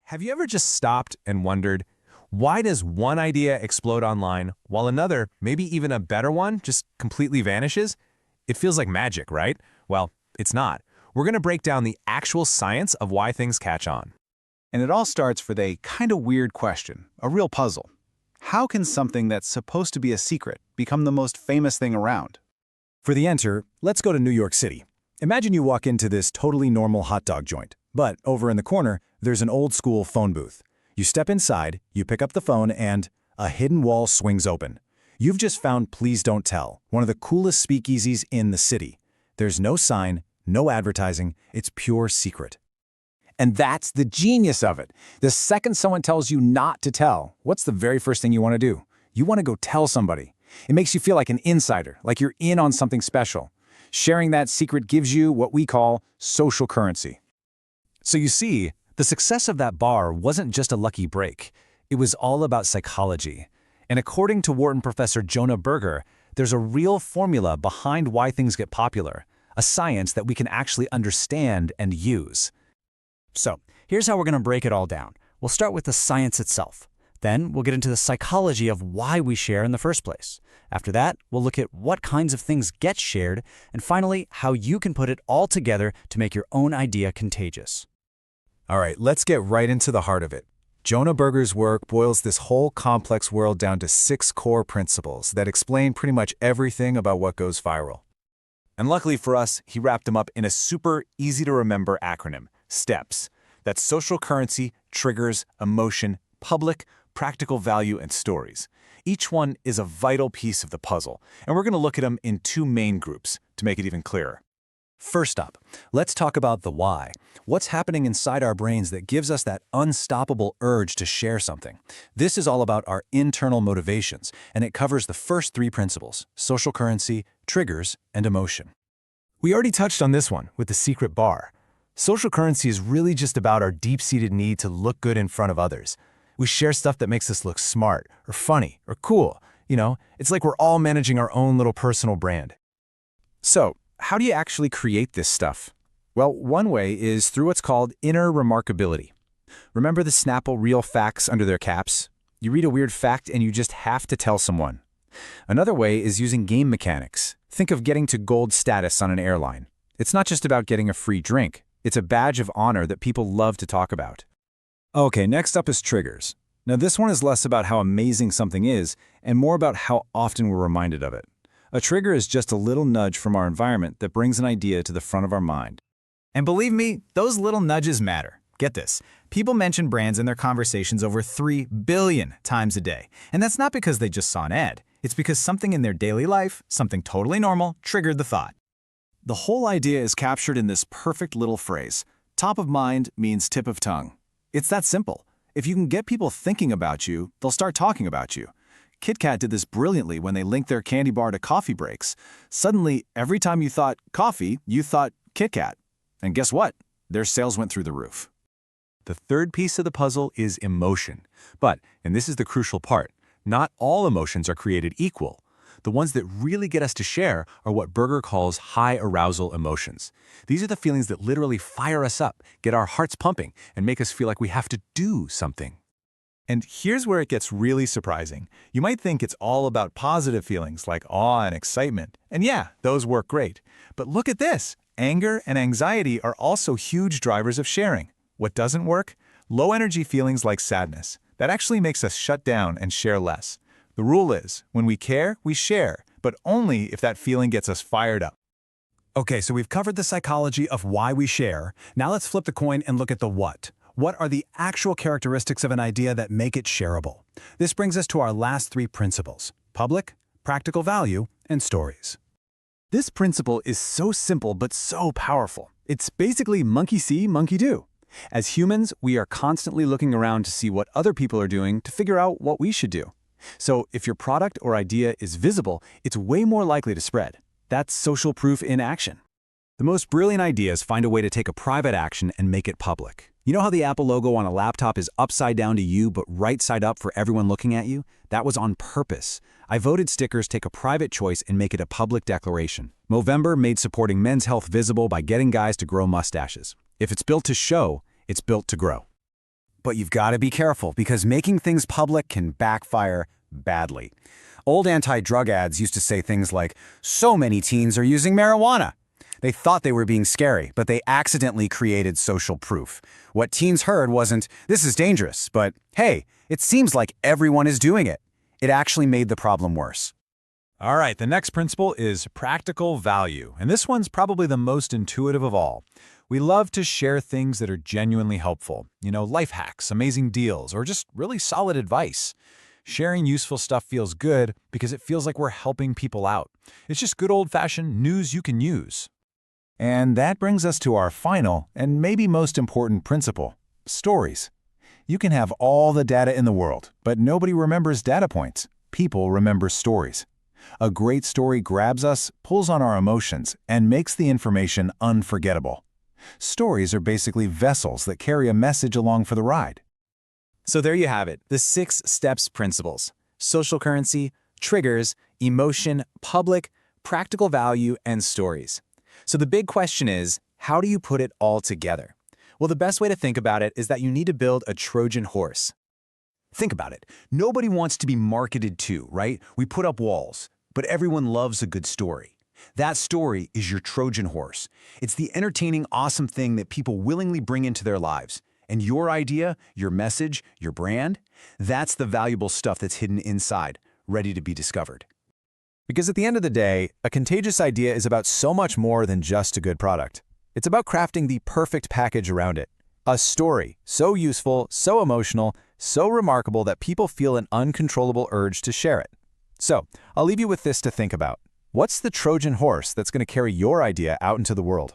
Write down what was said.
Have you ever just stopped and wondered, why does one idea explode online while another, maybe even a better one, just completely vanishes? It feels like magic, right? Well, it's not. We're going to break down the actual science of why things catch on. And it all starts with a kind of weird question, a real puzzle. How can something that's supposed to be a secret become the most famous thing around? For the answer, let's go to New York City. Imagine you walk into this totally normal hot dog joint, but over in the corner, there's an old-school phone booth. You step inside, you pick up the phone, and a hidden wall swings open. You've just found Please Don't Tell, one of the coolest speakeasies in the city. There's no sign, no advertising, it's pure secret. And that's the genius of it. The second someone tells you not to tell, what's the very first thing you want to do? You want to go tell somebody. It makes you feel like an insider, like you're in on something special. Sharing that secret gives you what we call social currency. So you see, the success of that bar wasn't just a lucky break. It was all about psychology. And according to Wharton professor Jonah Berger, there's a real formula behind why things get popular, a science that we can actually understand and use. So, here's how we're going to break it all down. We'll start with the science itself. Then we'll get into the psychology of why we share in the first place. After that, we'll look at what kinds of things get shared, and finally, how you can put it all together to make your own idea contagious. All right, let's get right into the heart of it. Jonah Berger's work boils this whole complex world down to 6 core principles that explain pretty much everything about what goes viral. And luckily for us, he wrapped them up in a super easy-to-remember acronym, STEPPS. That's social currency, triggers, emotion, public, practical value, and stories. Each one is a vital piece of the puzzle, and we're going to look at them in 2 main groups to make it even clearer. First up, let's talk about the why. What's happening inside our brains that gives us that unstoppable urge to share something? This is all about our internal motivations, and it covers the first 3 principles: social currency, triggers, and emotion. We already touched on this one with the secret bar. Social currency is really just about our deep-seated need to look good in front of others. We share stuff that makes us look smart, or funny, or cool. You know, it's like we're all managing our own little personal brand. So, how do you actually create this stuff? Well, one way is through what's called inner remarkability. Remember the Snapple real facts under their caps? You read a weird fact and you just have to tell someone. Another way is using game mechanics. Think of getting to gold status on an airline. It's not just about getting a free drink. It's a badge of honor that people love to talk about. Okay, next up is triggers. Now this one is less about how amazing something is and more about how often we're reminded of it. A trigger is just a little nudge from our environment that brings an idea to the front of our mind. And believe me, those little nudges matter. Get this. People mention brands in their conversations over 3 billion times a day. And that's not because they just saw an ad. It's because something in their daily life, something totally normal, triggered the thought. The whole idea is captured in this perfect little phrase. Top of mind means tip of tongue. It's that simple. If you can get people thinking about you, they'll start talking about you. Kit Kat did this brilliantly when they linked their candy bar to coffee breaks. Suddenly, every time you thought coffee, you thought Kit Kat. And guess what? Their sales went through the roof. The third piece of the puzzle is emotion. But, and this is the crucial part, not all emotions are created equal. The ones that really get us to share are what Berger calls high-arousal emotions. These are the feelings that literally fire us up, get our hearts pumping, and make us feel like we have to do something. And here's where it gets really surprising. You might think it's all about positive feelings like awe and excitement. And yeah, those work great. But look at this. Anger and anxiety are also huge drivers of sharing. What doesn't work? Low-energy feelings like sadness. That actually makes us shut down and share less. The rule is, when we care, we share, but only if that feeling gets us fired up. Okay, so we've covered the psychology of why we share. Now let's flip the coin and look at the what. What are the actual characteristics of an idea that make it shareable? This brings us to our last 3 principles: public, practical value, and stories. This principle is so simple but so powerful. It's basically monkey see, monkey do. As humans, we are constantly looking around to see what other people are doing to figure out what we should do. So if your product or idea is visible, it's way more likely to spread. That's social proof in action. The most brilliant ideas find a way to take a private action and make it public. You know how the Apple logo on a laptop is upside down to you but right side up for everyone looking at you? That was on purpose. I voted stickers take a private choice and make it a public declaration. Movember made supporting men's health visible by getting guys to grow mustaches. If it's built to show, it's built to grow. But you've got to be careful because making things public can backfire badly. Old anti-drug ads used to say things like, "So many teens are using marijuana." They thought they were being scary, but they accidentally created social proof. What teens heard wasn't, "This is dangerous," but, "Hey, it seems like everyone is doing it." It actually made the problem worse. All right, the next principle is practical value, and this one's probably the most intuitive of all. We love to share things that are genuinely helpful, life hacks, amazing deals, or just really solid advice. Sharing useful stuff feels good because it feels like we're helping people out. It's just good old-fashioned news you can use. And that brings us to our final and maybe most important principle, stories. You can have all the data in the world, but nobody remembers data points. People remember stories. A great story grabs us, pulls on our emotions, and makes the information unforgettable. Stories are basically vessels that carry a message along for the ride. So there you have it, the 6 STEPPS principles: social currency, triggers, emotion, public, practical value, and stories. So the big question is, how do you put it all together? Well, the best way to think about it is that you need to build a Trojan horse. Think about it. Nobody wants to be marketed to, right? We put up walls, but everyone loves a good story. That story is your Trojan horse. It's the entertaining, awesome thing that people willingly bring into their lives. And your idea, your message, your brand, that's the valuable stuff that's hidden inside, ready to be discovered. Because at the end of the day, a contagious idea is about so much more than just a good product. It's about crafting the perfect package around it. A story so useful, so emotional, so remarkable that people feel an uncontrollable urge to share it. So, I'll leave you with this to think about. What's the Trojan horse that's going to carry your idea out into the world?